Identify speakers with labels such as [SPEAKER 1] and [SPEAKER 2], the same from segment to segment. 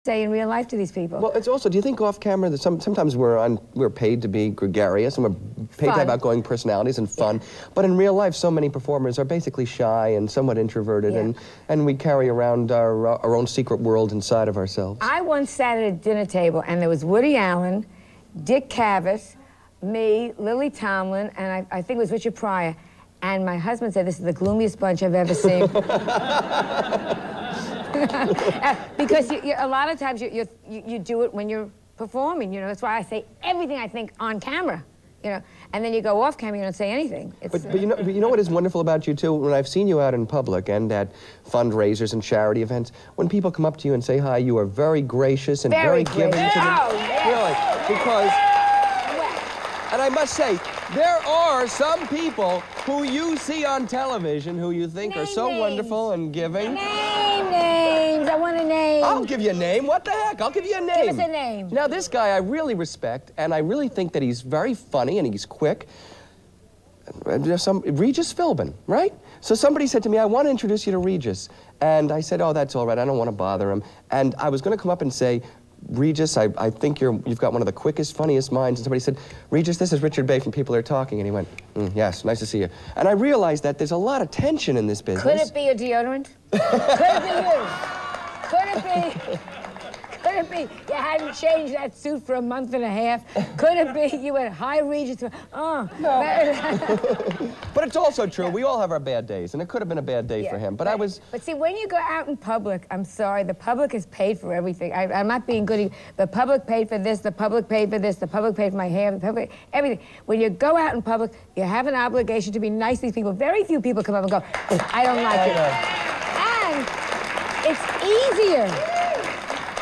[SPEAKER 1] say in real life to these people.
[SPEAKER 2] Well, it's also, do you think off camera that sometimes we're paid to be gregarious and we're paid to have outgoing personalities and fun, but in real life so many performers are basically shy and somewhat introverted, and we carry around our own secret world inside of ourselves.
[SPEAKER 1] I once sat at a dinner table and there was Woody Allen, Dick Cavett, me, Lily Tomlin, and I think it was Richard Pryor, and my husband said, "This is the gloomiest bunch I've ever seen." Because a lot of times you do it when you're performing, you know. That's why I say everything I think on camera, you know. And then you go off camera, you don't say anything.
[SPEAKER 2] But you know what is wonderful about you too? When I've seen you out in public and at fundraisers and charity events, when people come up to you and say hi, you are very gracious and very giving to them.
[SPEAKER 1] Oh, yes.
[SPEAKER 2] Really, because. And I must say, there are some people who you see on television who you think are so wonderful and giving.
[SPEAKER 1] Name names. I want a name.
[SPEAKER 2] I'll give you a name. What the heck? I'll give you a name.
[SPEAKER 1] Give us a name.
[SPEAKER 2] Now, this guy I really respect, and I really think that he's very funny and he's quick. Regis Philbin, right? So somebody said to me, "I want to introduce you to Regis." And I said, "Oh, that's all right. I don't want to bother him." And I was going to come up and say, "Regis, I think you've got one of the quickest, funniest minds." And somebody said, "Regis, this is Richard Bay from People Are Talking." And he went, "Yes, nice to see you." And I realized that there's a lot of tension in this business.
[SPEAKER 1] Could it be a deodorant? Could it be you? Could it be? Could it be you hadn't changed that suit for a month and a half? Could it be you went, "Hi, Regis"? Oh. No.
[SPEAKER 2] But it's also true. We all have our bad days, and it could have been a bad day for him. But
[SPEAKER 1] But see, when you go out in public, I'm sorry, the public is paid for everything. I'm not being goody. The public paid for this, the public paid for this, the public paid for my hair, the public, everything. When you go out in public, you have an obligation to be nice to these people. Very few people come up and go, "I don't like it." And it's easier.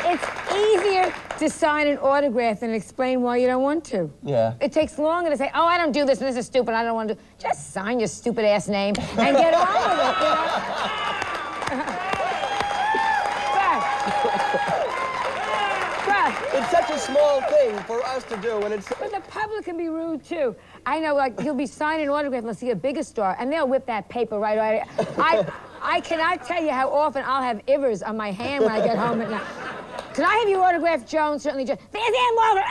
[SPEAKER 1] It's easier to sign an autograph and explain why you don't want to.
[SPEAKER 2] Yeah.
[SPEAKER 1] It takes longer to say, "Oh, I don't do this, and this is stupid, I don't want to do." Just sign your stupid ass name and get on with it, you know?
[SPEAKER 2] It's such a small thing for us to do, and it's...
[SPEAKER 1] But the public can be rude, too. I know, like, you'll be signing an autograph and they'll see a bigger star, and they'll whip that paper right. I cannot tell you how often I'll have ivers on my hand when I get home at night. "Can I have your autograph, Joan?" "Certainly, Joan." "There's Ann Walker."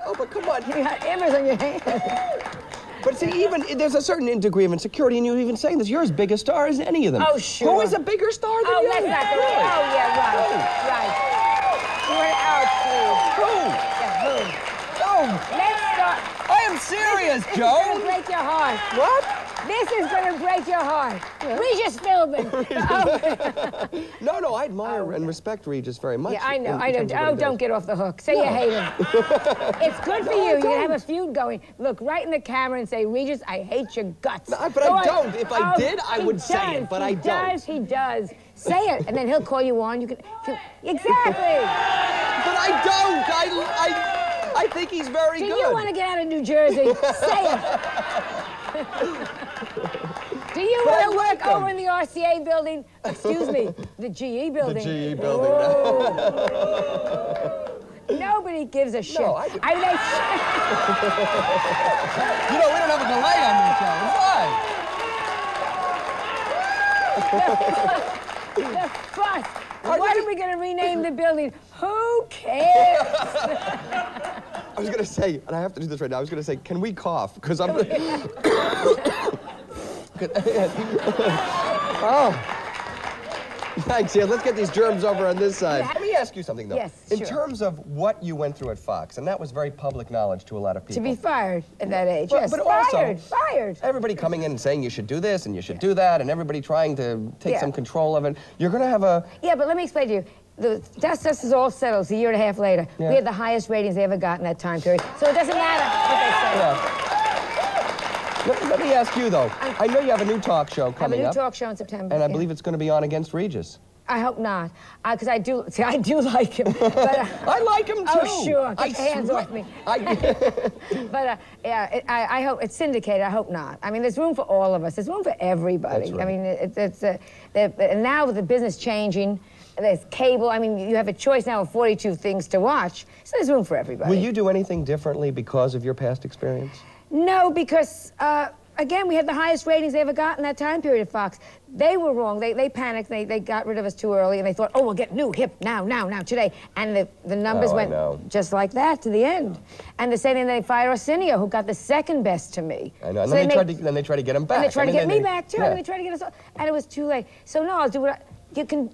[SPEAKER 2] Oh, but come on.
[SPEAKER 1] You got ivers on your hand.
[SPEAKER 2] But see, even there's a certain degree of insecurity, and you even saying this. You're as big a star as any of them.
[SPEAKER 1] Oh, sure.
[SPEAKER 2] Who is a bigger star than you?
[SPEAKER 1] Oh, that's not the way. Oh, yeah, right. Who? Yeah, who?
[SPEAKER 2] Oh.
[SPEAKER 1] Let's start.
[SPEAKER 2] I am serious, Joe.
[SPEAKER 1] This is gonna break your heart.
[SPEAKER 2] What?
[SPEAKER 1] This is gonna break your heart. Regis Philbin.
[SPEAKER 2] No, I admire and respect Regis very much.
[SPEAKER 1] Yeah, I know. Oh, don't get off the hook. Say you hate him. It's good for you. You can have a feud going. Look right in the camera and say, "Regis, I hate your guts."
[SPEAKER 2] No, but I don't. If I did, I would say it, but I don't.
[SPEAKER 1] He does. Say it, and then he'll call you on. You can. Exactly.
[SPEAKER 2] But I don't. I think he's very good.
[SPEAKER 1] Do you want to get out of New Jersey? Say it. Do you want to work over in the RCA building? Excuse me, the GE building.
[SPEAKER 2] The GE building.
[SPEAKER 1] Nobody gives a shit.
[SPEAKER 2] No,
[SPEAKER 1] I mean,
[SPEAKER 2] you know, we don't have a delay on this show. It's fine.
[SPEAKER 1] The fuss. What are we going to rename the building? Who cares?
[SPEAKER 2] I was going to say, and I have to do this right now, I was going to say, can we cough? Because I'm... Oh. Thanks, yeah, let's get these germs over on this side. Let me ask you something, though.
[SPEAKER 1] Yes,
[SPEAKER 2] In terms of what you went through at Fox, and that was very public knowledge to a lot of people.
[SPEAKER 1] To be fired at that age,
[SPEAKER 2] But,
[SPEAKER 1] yes.
[SPEAKER 2] but
[SPEAKER 1] Fired.
[SPEAKER 2] Everybody coming in and saying you should do this and you should do that, and everybody trying to take some control of it. You're going to have a...
[SPEAKER 1] Yeah, but let me explain to you. The Dust is all settled. It's a year and a half later. We had the highest ratings they ever got in that time period. So it doesn't matter what they say.
[SPEAKER 2] Let me ask you, though. I know you have a new talk show coming up.
[SPEAKER 1] I have a new talk show in September.
[SPEAKER 2] And I believe it's going to be on against Regis.
[SPEAKER 1] I hope not, because I do like him. But,
[SPEAKER 2] I like him, too.
[SPEAKER 1] Oh, sure. Get your hands off me. But, yeah, I hope it's syndicated. I hope not. I mean, there's room for all of us. There's room for everybody.
[SPEAKER 2] That's right.
[SPEAKER 1] I mean, and now with the business changing, there's cable. I mean, you have a choice now of 42 things to watch. So there's room for everybody.
[SPEAKER 2] Will you do anything differently because of your past experience?
[SPEAKER 1] No, because again, we had the highest ratings they ever got in that time period at Fox. They were wrong. They panicked. They got rid of us too early, and they thought, oh, we'll get new, hip, now, today. And the numbers went just like that to the end. And the same thing, they fired Arsenio, who got the second best to me.
[SPEAKER 2] I know. And so then they tried to get him back.
[SPEAKER 1] And they tried to get me back, too. Yeah. And they tried to get us all. And it was too late. So, no, I'll do what you can.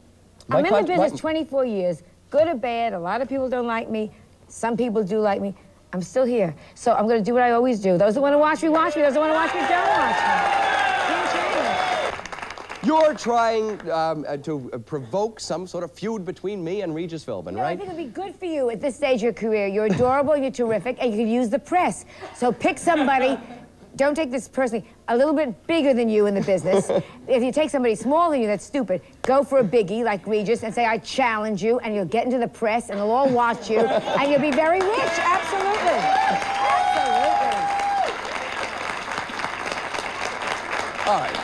[SPEAKER 1] I'm in the business 24 years, good or bad. A lot of people don't like me. Some people do like me. I'm still here. So I'm going to do what I always do. Those that want to watch me, watch me. Those that want to watch me, don't watch me. Can't change it.
[SPEAKER 2] You're trying to provoke some sort of feud between me and Regis Philbin, right?
[SPEAKER 1] I think it'd be good for you at this stage of your career. You're adorable, and you're terrific, and you can use the press. So pick somebody. Don't take this personally. A little bit bigger than you in the business. If you take somebody smaller than you, that's stupid. Go for a biggie like Regis and say, I challenge you, and you'll get into the press, and they'll all watch you, and you'll be very rich. Absolutely. Absolutely.
[SPEAKER 2] All right.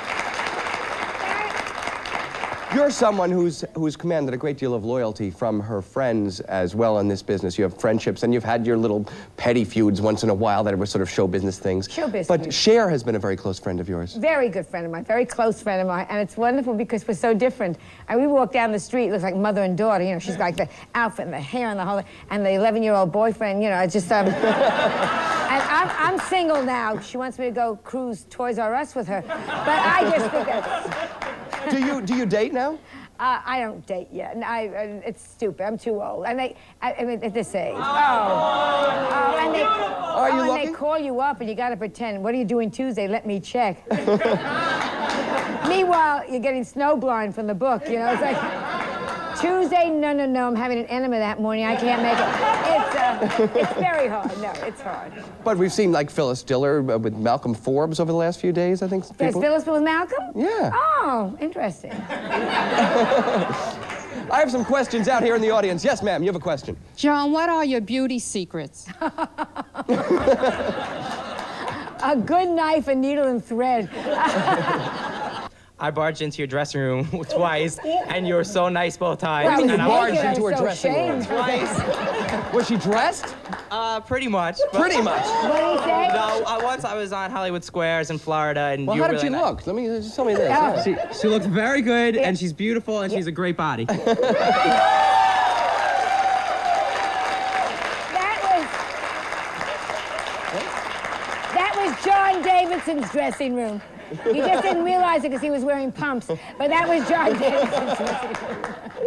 [SPEAKER 2] You're someone who's commanded a great deal of loyalty from her friends as well in this business. You have friendships, and you've had your little petty feuds once in a while that were sort of show business things.
[SPEAKER 1] Show business.
[SPEAKER 2] But Cher has been a very close friend of yours.
[SPEAKER 1] Very good friend of mine, very close friend of mine, and it's wonderful because we're so different. And we walk down the street, it looks like mother and daughter, you know, she's like the outfit and the hair and the whole, and the 11-year-old boyfriend, you know, it's just, and I'm single now. She wants me to go cruise Toys R Us with her, but I just think that's...
[SPEAKER 2] Do you date now?
[SPEAKER 1] I don't date yet. It's stupid. I'm too old. And I mean, at this age. And they call you up, and you got to pretend. What are you doing Tuesday? Let me check. Meanwhile, you're getting snowblind from the book. You know, it's like Tuesday. No. I'm having an enema that morning. I can't make it. It's very hard. No, it's hard.
[SPEAKER 2] But we've seen like Phyllis Diller with Malcolm Forbes over the last few days. I think.
[SPEAKER 1] Has Phyllis been with Malcolm?
[SPEAKER 2] Yeah.
[SPEAKER 1] Oh, interesting.
[SPEAKER 2] I have some questions out here in the audience. Yes, ma'am, you have a question.
[SPEAKER 3] Joan, what are your beauty secrets?
[SPEAKER 1] A good knife, a needle, and thread.
[SPEAKER 4] I barged into your dressing room twice, and you were so nice both times.
[SPEAKER 2] Well,
[SPEAKER 4] and
[SPEAKER 2] you barged into her
[SPEAKER 1] so
[SPEAKER 2] dressing room
[SPEAKER 4] twice.
[SPEAKER 2] Was she dressed?
[SPEAKER 4] Pretty much.
[SPEAKER 2] Pretty much.
[SPEAKER 1] What did he say?
[SPEAKER 4] No, once I was on Hollywood Squares in Florida, and
[SPEAKER 2] well,
[SPEAKER 4] you were
[SPEAKER 2] how did
[SPEAKER 4] really
[SPEAKER 2] she look? Let me just tell me this.
[SPEAKER 1] Oh.
[SPEAKER 4] She looked very good, and she's beautiful, and she's a great body.
[SPEAKER 1] That was John Davidson's dressing room. You just didn't realize it because he was wearing pumps, but that was John Davidson's dressing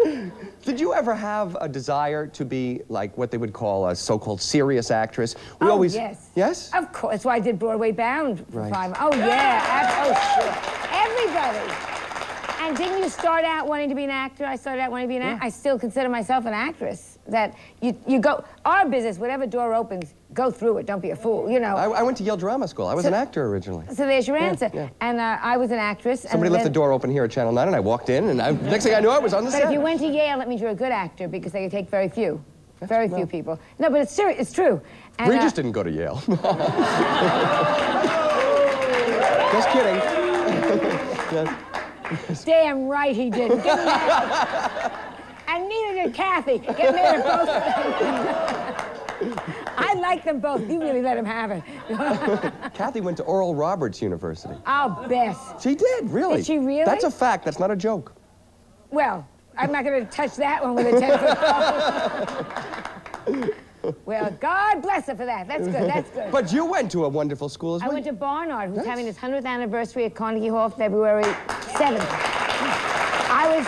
[SPEAKER 1] room.
[SPEAKER 2] Did you ever have a desire to be like what they would call a so-called serious actress?
[SPEAKER 1] Yes.
[SPEAKER 2] Yes?
[SPEAKER 1] Of course. That's why I did Broadway Bound for 5 months. Oh, yeah. Oh, sure. Everybody. And didn't you start out wanting to be an actor? I started out wanting to be an actor. I still consider myself an actress. That you go, our business, whatever door opens, go through it. Don't be a fool, you know.
[SPEAKER 2] I went to Yale Drama School. I was an actor originally.
[SPEAKER 1] So there's your answer. Yeah. And I was an actress.
[SPEAKER 2] Somebody left the door open here at Channel 9, and I walked in, and next thing I knew, I was on the set.
[SPEAKER 1] But if you went to Yale, that means you're a good actor, because they take very few. Very few people. No, but it's serious. It's true. And,
[SPEAKER 2] Regis didn't go to Yale. Just kidding. Yes.
[SPEAKER 1] Damn right he didn't. Get mad. And neither did Kathy. Get mad at both. I like them both. You really let him have it.
[SPEAKER 2] Kathy went to Oral Roberts University.
[SPEAKER 1] Oh, Bess.
[SPEAKER 2] She did, really.
[SPEAKER 1] Did she really?
[SPEAKER 2] That's a fact. That's not a joke.
[SPEAKER 1] Well, I'm not going to touch that one with a 10-foot pole. Well, God bless her for that. That's good. That's good.
[SPEAKER 2] But you went to a wonderful school as well.
[SPEAKER 1] I went to Barnard, who's having his 100th anniversary at Carnegie Hall, February 7th. I was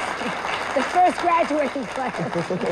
[SPEAKER 1] the first graduating class.